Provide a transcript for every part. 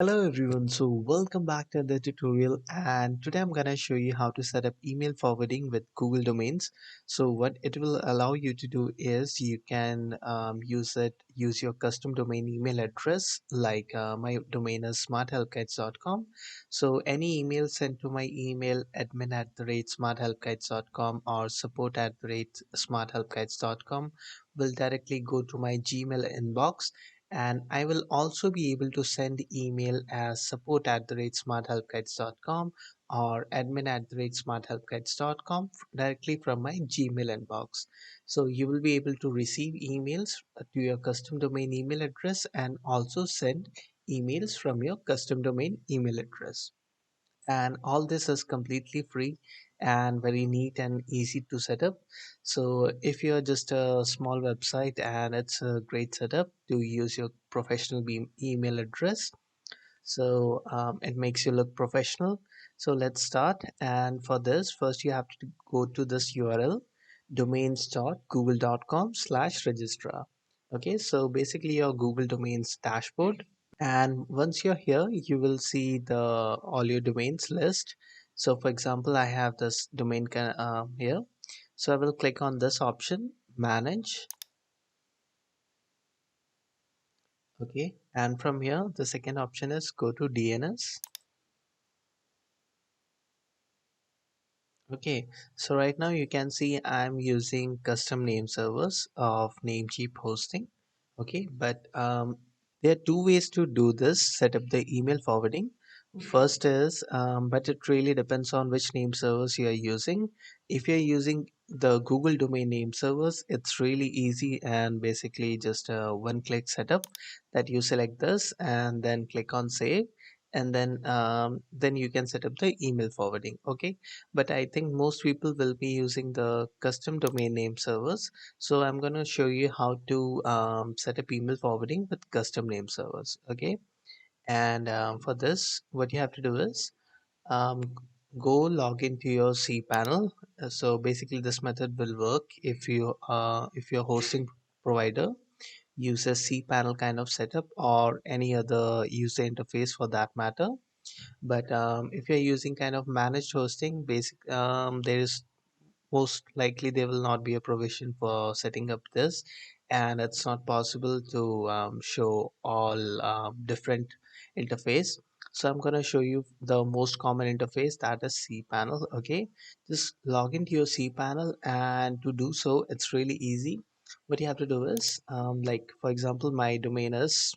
Hello everyone, so welcome back to the tutorial, and today I'm gonna show you how to set up email forwarding with Google Domains. So what it will allow you to do is you can use your custom domain email address, like my domain is smarthelpguides.com. So any email sent to my email admin@smarthelpguides.com or support@smarthelpguides.com will directly go to my Gmail inbox, and I will also be able to send email as support@smarthelpguides.com or admin@smarthelpguides.com directly from my Gmail inbox. So you will be able to receive emails to your custom domain email address and also send emails from your custom domain email address. And all this is completely free and very neat and easy to set up. So if you're just a small website, and it's a great setup to use your professional email address, so it makes you look professional. So let's start, and for this first you have to go to this URL, domains.google.com/registrar. Okay, so basically your Google Domains dashboard, and once you're here you will see the all your domains list. So for example, I have this domain here, so I will click on this option, manage. Okay, and from here the second option is go to DNS. Okay, so right now you can see I'm using custom name servers of Namecheap hosting. Okay, but there are two ways to do this, set up the email forwarding. First is, but it really depends on which name servers you are using. If you're using the Google domain name servers, it's really easy and basically just a one-click setup, that you select this and then click on save, and then you can set up the email forwarding. Okay, but I think most people will be using the custom domain name servers. So I'm going to show you how to set up email forwarding with custom name servers. Okay, and for this, what you have to do is um, go log into your cPanel. So basically, this method will work if your hosting provider uses cPanel kind of setup or any other user interface for that matter. But if you're using kind of managed hosting, there is most likely there will not be a provision for setting up this, and it's not possible to show all different interface. So I'm going to show you the most common interface, that is cPanel. Okay, just log into your cPanel, and to do so it's really easy. What you have to do is, like for example, my domain is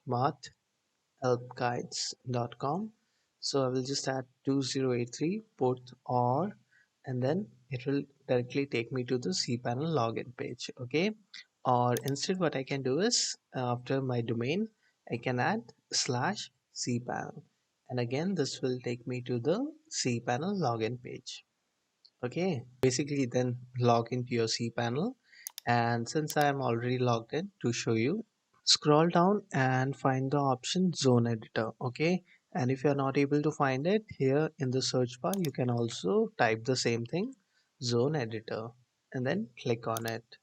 smarthelpguides.com. So I will just add 2083 port or, and then it will directly take me to the cPanel login page. Okay, or instead what I can do is, after my domain I can add slash cPanel, and again this will take me to the cPanel login page. Okay, basically then log into your cPanel, and since I am already logged in, to show you, scroll down and find the option zone editor. Okay, and if you're not able to find it here in the search bar, you can also type the same thing, zone editor, and then click on it.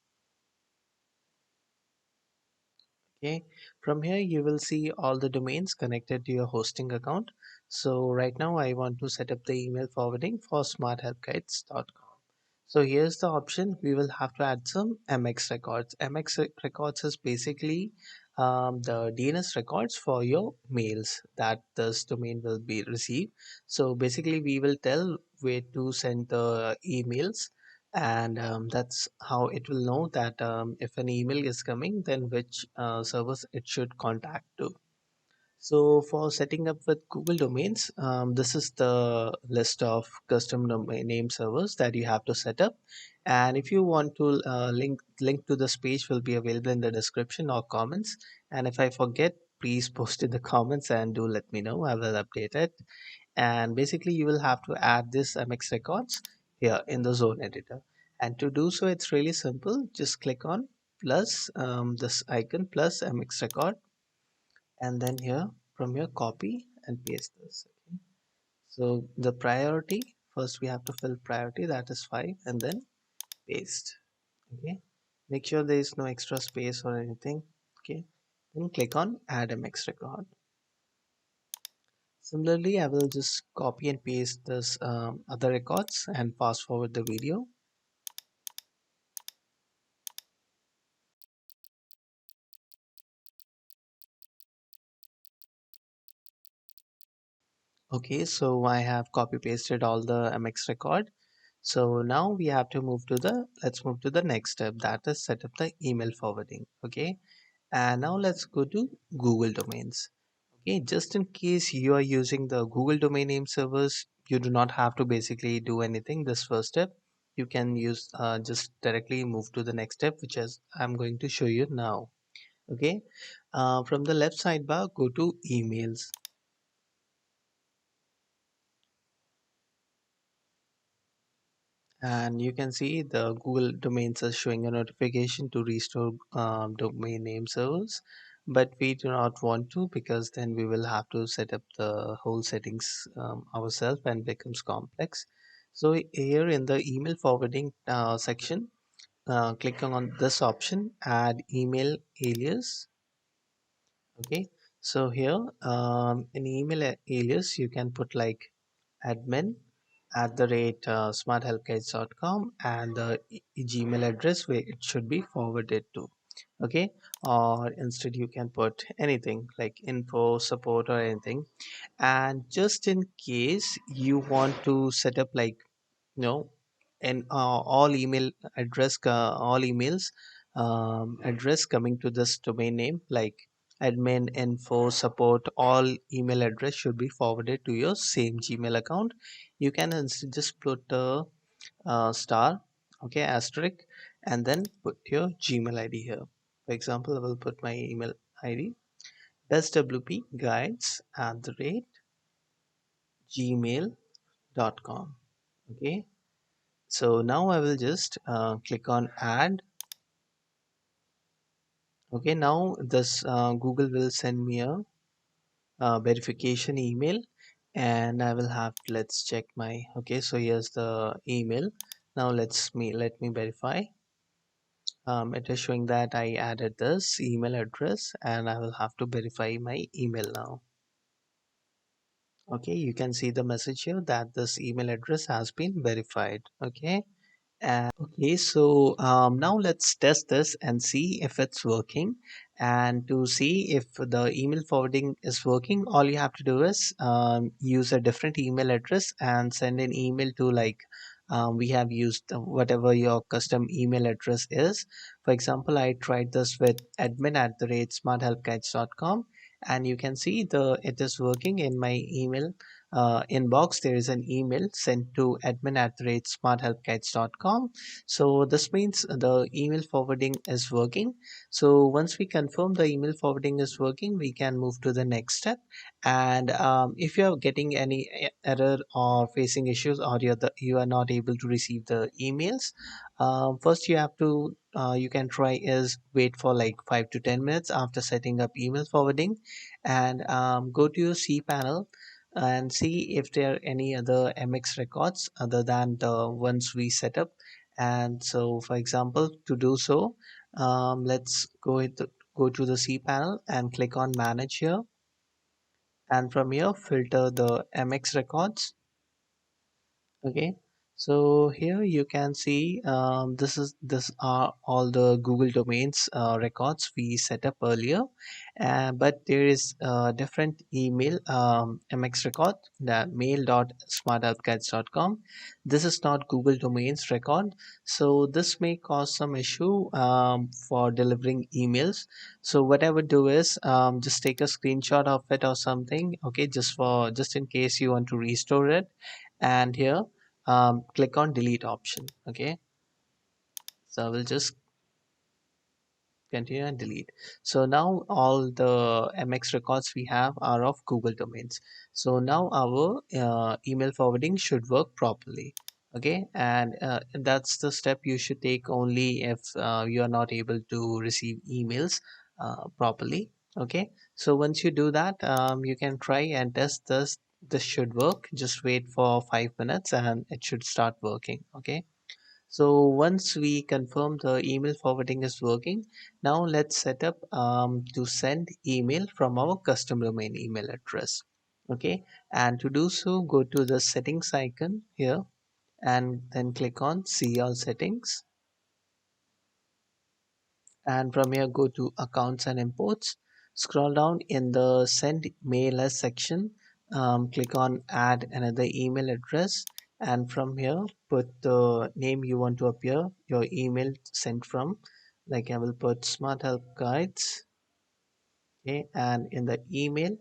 Okay, from here you will see all the domains connected to your hosting account. So right now I want to set up the email forwarding for smarthelpguides.com. So here's the option. We will have to add some MX records. MX records is basically the DNS records for your mails that this domain will be received. So basically we will tell where to send the emails, and that's how it will know that if an email is coming, then which servers it should contact to. So for setting up with Google Domains, this is the list of custom domain name servers that you have to set up. And if you want to link to this page will be available in the description or comments. And if I forget, please post in the comments and do let me know. I will update it. And basically, you will have to add this MX records here in the zone editor. And to do so, it's really simple. Just click on plus this icon plus MX record, and then here from here copy and paste this. Okay, so the priority, first we have to fill priority, that is 5, and then paste. Okay, make sure there is no extra space or anything. Okay, then click on add mx record. Similarly, I will just copy and paste this other records and fast forward the video. Okay, so I have copy pasted all the MX record. So now we have to move to let's move to the next step, that is set up the email forwarding. Okay, and now let's go to Google domains. Okay, just in case you are using the Google domain name servers, you do not have to basically do anything this first step. You can use just directly move to the next step, which is I'm going to show you now. Okay, from the left sidebar, go to emails, and you can see the Google domains are showing a notification to restore domain name servers, but we do not want to, because then we will have to set up the whole settings ourselves and becomes complex. So here in the email forwarding section, click on this option, add email alias. Okay, so here in email alias you can put like admin at the rate smarthelpguides.com and the Gmail address where it should be forwarded to. Okay, or instead you can put anything like info, support, or anything. And just in case you want to set up like, you know, and all email all emails address coming to this domain name like admin, info, support, all email address should be forwarded to your same Gmail account. You can instead just put a star, okay, asterisk, and then put your Gmail ID here. For example, I will put my email ID swpguides at the rate gmail.com. Okay, so now I will just click on add. Okay, now this Google will send me a verification email, and I will have, let's check my, okay, so here's the email. Now let me verify. It is showing that I added this email address, and I will have to verify my email now. Okay, you can see the message here that this email address has been verified. Okay. Okay, so now let's test this and see if it's working. And to see if the email forwarding is working, all you have to do is use a different email address and send an email to like we have used whatever your custom email address is. For example, I tried this with admin at the rate smarthelpguides.com, and you can see it is working in my email inbox. There is an email sent to admin at the rate smarthelpguides.com. So this means the email forwarding is working. So once we confirm the email forwarding is working, we can move to the next step. And if you are getting any error or facing issues, or you are not able to receive the emails, first you can try is wait for like 5 to 10 minutes after setting up email forwarding, and go to your cPanel and see if there are any other MX records other than the ones we set up. And so, for example, to do so, let's go to the cPanel and click on Manage here. And from here, filter the MX records. Okay, so here you can see this are all the Google domains records we set up earlier, but there is a different email MX record, that mail.smartoutguides.com. This is not Google domains record, so this may cause some issue for delivering emails. So what I would do is just take a screenshot of it or something, okay, just in case you want to restore it. And here click on delete option. Okay, so I will just continue and delete. So now all the MX records we have are of Google domains. So now our email forwarding should work properly. Okay, and that's the step you should take only if you are not able to receive emails properly. Okay, so once you do that, you can try and test this. This should work. Just wait for 5 minutes and it should start working. Okay, so once we confirm the email forwarding is working, now let's set up to send email from our custom domain email address. Okay, and to do so, go to the settings icon here and then click on see all settings, and from here go to accounts and imports. Scroll down in the send mail as section, click on add another email address, and from here put the name you want to appear your email sent from. Like I will put smart help guides. Okay, and in the email,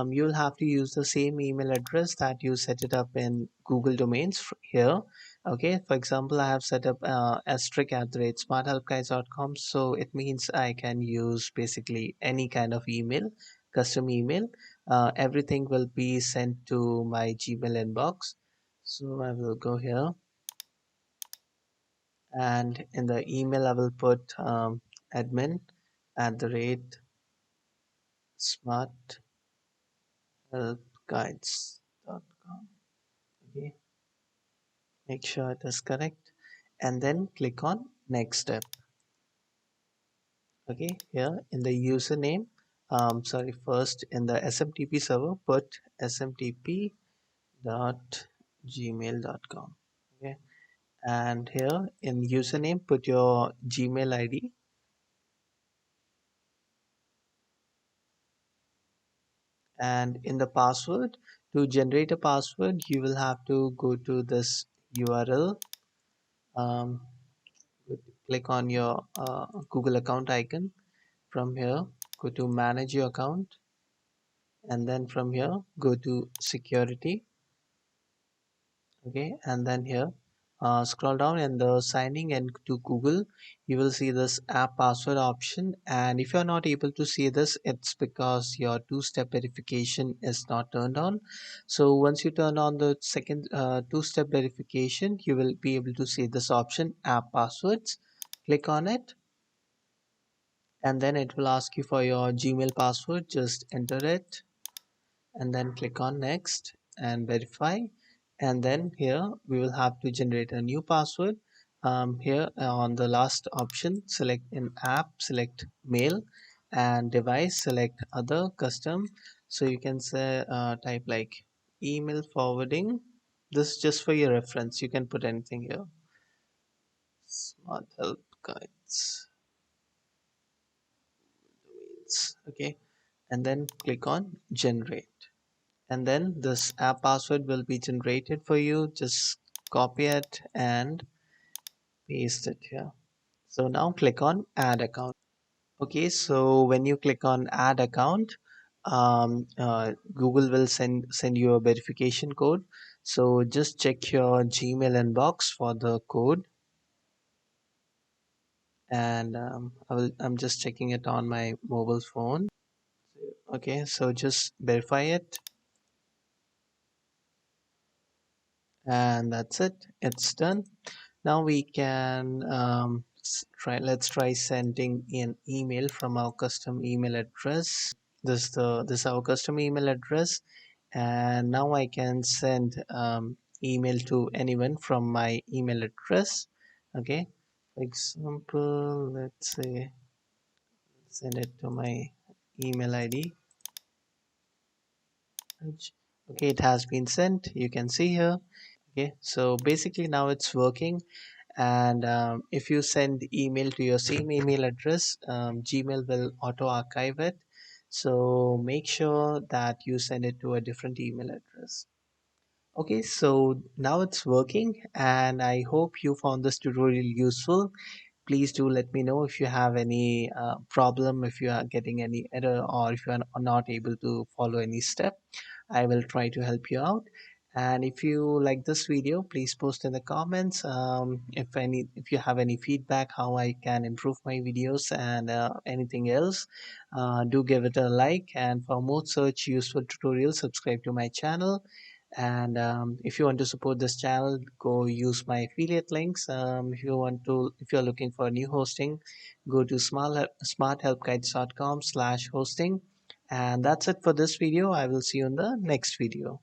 you'll have to use the same email address that you set it up in Google Domains here. Okay, for example, I have set up asterisk at the rate smarthelpguides.com, so it means I can use basically any kind of email, custom email. Everything will be sent to my Gmail inbox. So I will go here, and in the email, I will put admin at the rate smart helpguides.com. Okay, make sure it is correct and then click on next step. Okay, here in the username, sorry, first in the SMTP server, put smtp.gmail.com. Okay, and here in username, put your Gmail ID, and in the password, to generate a password, you will have to go to this URL. Um, Click on your Google account icon. From here, go to manage your account, and then from here, go to security. Okay, and then here, scroll down in the signing and to Google, you will see this app password option. And if you're not able to see this, it's because your two-step verification is not turned on. So once you turn on the second two-step verification, you will be able to see this option, app passwords. Click on it, and then it will ask you for your Gmail password. Just enter it and then click on next and verify, and then here we will have to generate a new password. Here on the last option, select in app, select mail, and device, select other custom. So you can say type like email forwarding. This is just for your reference, you can put anything here, smart help guides. Okay, and then click on generate, and then this app password will be generated for you. Just copy it and paste it here. So now click on add account. Okay, so when you click on add account, Google will send you a verification code. So just check your Gmail inbox for the code, and I'm just checking it on my mobile phone. Okay, so just verify it, and that's it, it's done. Now we can let's try sending an email from our custom email address. This our custom email address, and now I can send email to anyone from my email address. Okay, for example, let's say send it to my email ID. Okay, it has been sent, you can see here. Okay, so basically now it's working, and if you send email to your same email address, Gmail will auto archive it. So make sure that you send it to a different email address. Okay, so now it's working, and I hope you found this tutorial useful. Please do let me know if you have any problem, if you are getting any error, or if you are not able to follow any step. I will try to help you out. And if you like this video, please post in the comments. If you have any feedback, how I can improve my videos, and anything else, do give it a like. And for more such useful tutorials, subscribe to my channel. And if you want to support this channel, go use my affiliate links. If you're looking for a new hosting, go to smarthelpguides.com/hosting. And that's it for this video. I will see you in the next video.